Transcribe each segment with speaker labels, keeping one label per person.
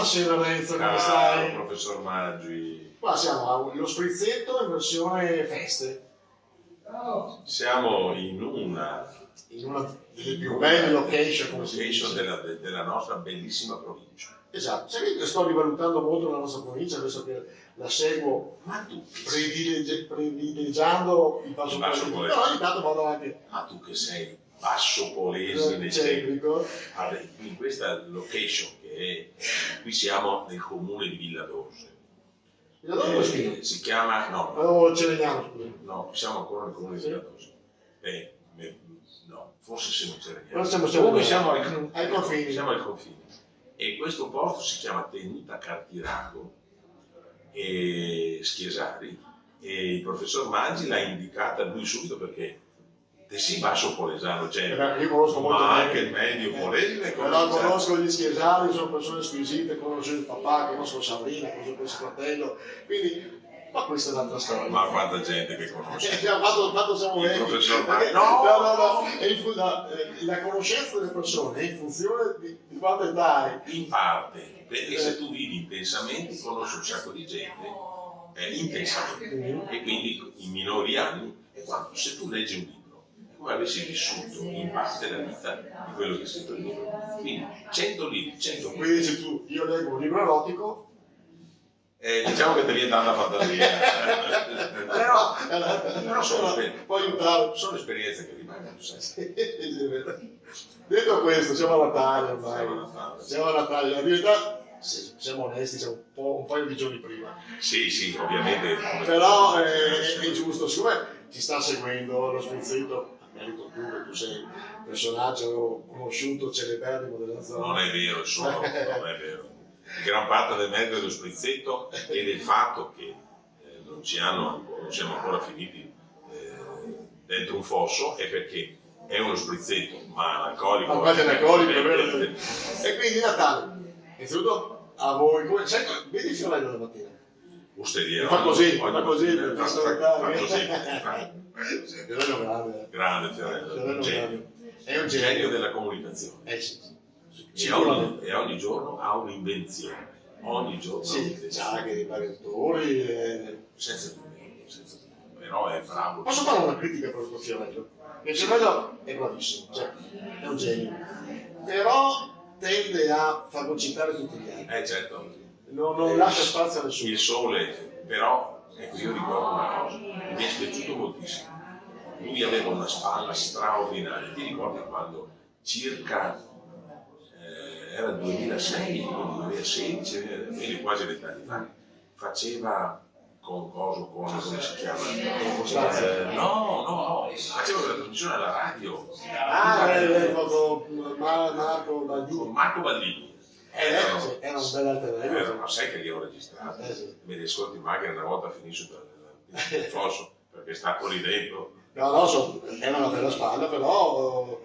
Speaker 1: Buonasera Renzo, come
Speaker 2: Ciao,
Speaker 1: stai?
Speaker 2: professor Maggi.
Speaker 1: Qua siamo allo sprizzetto in versione feste,
Speaker 2: Siamo in una
Speaker 1: in una delle più belle location, come si
Speaker 2: location
Speaker 1: dice.
Speaker 2: della nostra bellissima provincia.
Speaker 1: Esatto, sai che sto rivalutando molto la nostra provincia, adesso che la seguo
Speaker 2: Ma tu,
Speaker 1: privilegiando il Basso
Speaker 2: Il Basso
Speaker 1: Polesine,
Speaker 2: Polesine.
Speaker 1: però ogni tanto vado anche
Speaker 2: ma tu che sei basso polese nei secoli.
Speaker 1: centrico.
Speaker 2: In questa location qui siamo nel comune di Villa d'Orse.
Speaker 1: Da dove lo scrivo?
Speaker 2: Si chiama, no,
Speaker 1: Oh, Celegnano, scusa.
Speaker 2: no, siamo ancora nel comune di
Speaker 1: Sì.
Speaker 2: Villa d'Orse. No, forse se non c'era
Speaker 1: Però
Speaker 2: niente.
Speaker 1: siamo
Speaker 2: Comunque
Speaker 1: ai confini.
Speaker 2: Siamo ai confini. E questo posto si chiama Tenuta Cartiraco e Schiesari, e il professor Maggi l'ha indicata lui subito perché sì, basso polesano c'è,
Speaker 1: Io conosco molto
Speaker 2: ma
Speaker 1: bene.
Speaker 2: anche il medio polese.
Speaker 1: Però conosco gli Schiesari, sono persone squisite, conosco il papà, conosco Sabrina, conosco il fratello, quindi, ma questa è un'altra storia.
Speaker 2: Ma quanta gente che conosce.
Speaker 1: Quanto siamo
Speaker 2: Il
Speaker 1: vecchi.
Speaker 2: professor
Speaker 1: Perché-
Speaker 2: No!
Speaker 1: no. La conoscenza delle persone è in funzione di quanta età hai.
Speaker 2: In parte, perché se tu vivi intensamente conosci un sacco di gente intensamente, e quindi in minori anni, e quando, se tu leggi un libro è come avessi vissuto in parte la vita di quello che è scritto nel libro. Quindi 100 libri, 100 libri.
Speaker 1: Quindi dici tu, io leggo un libro erotico,
Speaker 2: Diciamo che ti viene tanta fantasia, però
Speaker 1: può aiutare.
Speaker 2: sono esperienze che rimangono sempre.
Speaker 1: Detto questo, siamo a Natale ormai.
Speaker 2: Siamo a Natale.
Speaker 1: Siamo a Natale, la verità, se siamo onesti, siamo un paio di giorni prima.
Speaker 2: Sì, ovviamente.
Speaker 1: Però è giusto, siccome ci sta seguendo lo sprizzetto, a merito tu, che tu sei un personaggio conosciuto, celeberrimo della zona.
Speaker 2: Non è vero, non è vero. Gran parte del merito dello sprizzetto e del fatto che non siamo ancora finiti dentro un fosso è perché è uno sprizzetto, ma analcolico.
Speaker 1: Ma quasi analcolico, è vero? E quindi Natale, innanzitutto a voi, vedi il fiorello della mattina?
Speaker 2: Osteria.
Speaker 1: Fa così,
Speaker 2: ogni
Speaker 1: fa così,
Speaker 2: mattina,
Speaker 1: per
Speaker 2: fa così.
Speaker 1: Fiorello grande.
Speaker 2: Grande Fiorello,
Speaker 1: Fiorello
Speaker 2: un genio.
Speaker 1: grande. È un
Speaker 2: Genio
Speaker 1: genio.
Speaker 2: della comunicazione.
Speaker 1: Sì.
Speaker 2: E ogni giorno ha un'invenzione. Ogni giorno ha
Speaker 1: Sì,
Speaker 2: un'invenzione.
Speaker 1: c'ha anche dei vari attori.
Speaker 2: Senza dubbio. Però è bravo.
Speaker 1: Posso fare una critica per questo Fiorello? Il Fiorello è bravissimo, cioè, è un genio. Però tende a fagocitare tutti gli altri.
Speaker 2: Certo.
Speaker 1: Non lascia spazio a nessuno.
Speaker 2: Il sole, però, ecco, io ricordo una cosa, mi è piaciuto moltissimo. Lui aveva una spalla straordinaria. Ti ricordi quando circa era il 2006, 2016, quindi quasi 20 anni fa, faceva come si chiama? No, faceva una trasmissione alla radio.
Speaker 1: Marco Baldini.
Speaker 2: Con Marco Baldini.
Speaker 1: Era un bel alternato.
Speaker 2: Ma sai che li ho registrati?
Speaker 1: Sì.
Speaker 2: Me li ascolti in macchina una volta finisce il fosso, perché sta lì dentro.
Speaker 1: No, era una bella spalla, però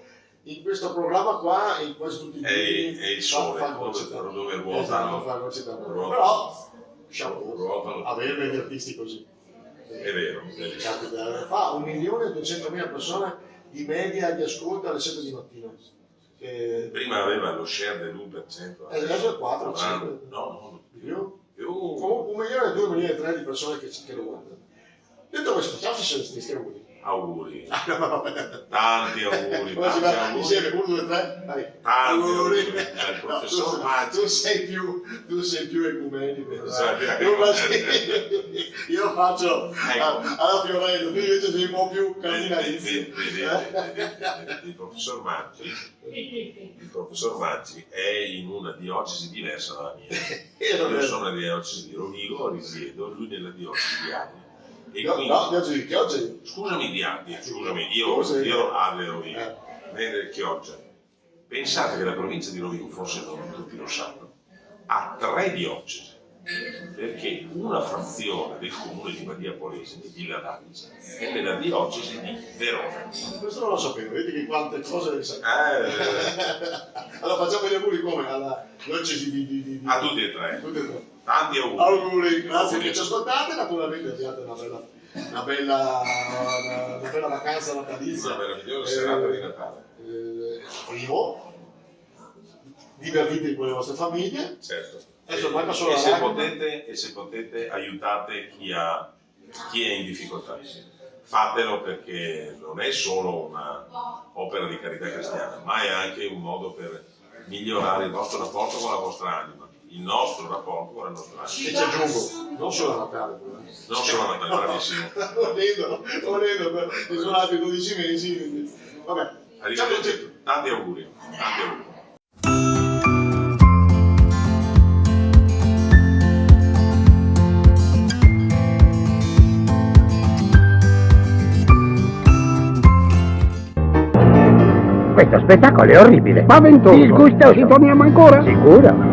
Speaker 1: in questo programma qua, in quasi tutti i
Speaker 2: È il sole, dove ruotano.
Speaker 1: Però, diciamo, avere degli artisti così.
Speaker 2: È vero.
Speaker 1: Fa 1.200.000 persone di media di ascolto alle 7 di mattina.
Speaker 2: Prima aveva lo share dell'1%.
Speaker 1: Adesso è 4, 5.
Speaker 2: No,
Speaker 1: Più?
Speaker 2: più.
Speaker 1: Comunque 1.200.000, 1.300.000 di persone che lo guardano. Detto questo, facciamo questi auguri.
Speaker 2: Auguri.
Speaker 1: No.
Speaker 2: Tanti auguri.
Speaker 1: Come si
Speaker 2: Tanti
Speaker 1: va?
Speaker 2: auguri.
Speaker 1: Insieme, 1, 2, 3, vai.
Speaker 2: Tanti
Speaker 1: Auguri.
Speaker 2: auguri al professor Maggi.
Speaker 1: Tu sei più ecumenico.
Speaker 2: Sì.
Speaker 1: Io faccio
Speaker 2: Ecco.
Speaker 1: alla Fiorello, tu invece sei un po' più cardinalizio.
Speaker 2: Il professor Maggi è in una diocesi diversa dalla mia. Io sono nella diocesi di Rovigo, risiedo, lui nella diocesi di Asti. E quindi,
Speaker 1: Che oggi?
Speaker 2: scusami, io alle Rovigo, nelle Chioggia. Pensate che la provincia di Rovigo, forse non tutti lo sanno, ha 3 diocesi, perché una frazione del comune di Badia Polese, di Villa d'Avice, è nella diocesi di Verona.
Speaker 1: Questo non lo sapevo, vedi che quante cose ne sai. Allora facciamo gli auguri come? Alla diocesi di...
Speaker 2: A tutti e 3.
Speaker 1: Tutti e 3.
Speaker 2: Tanti auguri.
Speaker 1: Auguri, grazie che ci ascoltate, naturalmente abbiate una bella vacanza natalizia.
Speaker 2: Una meravigliosa serata di Natale.
Speaker 1: Primo, divertitevi con le vostre famiglie.
Speaker 2: Certo.
Speaker 1: Adesso manca solo
Speaker 2: E
Speaker 1: la
Speaker 2: se
Speaker 1: lacrima.
Speaker 2: potete aiutate chi è in difficoltà. Fatelo, perché non è solo una opera di carità cristiana, ma è anche un modo per migliorare il vostro rapporto con la vostra anima, il nostro rapporto con la nostra
Speaker 1: E
Speaker 2: anima.
Speaker 1: ci aggiungo, non solo a Natale.
Speaker 2: Non solo a Natale, bravissimo.
Speaker 1: Lo vedo, ci sono altri 12 mesi. Quindi. Vabbè,
Speaker 2: Arrivederci, tanti auguri. Tanti auguri.
Speaker 3: Questo spettacolo è orribile. Ma ventoso. Disgustoso. Ci torniamo ancora? Sicuro.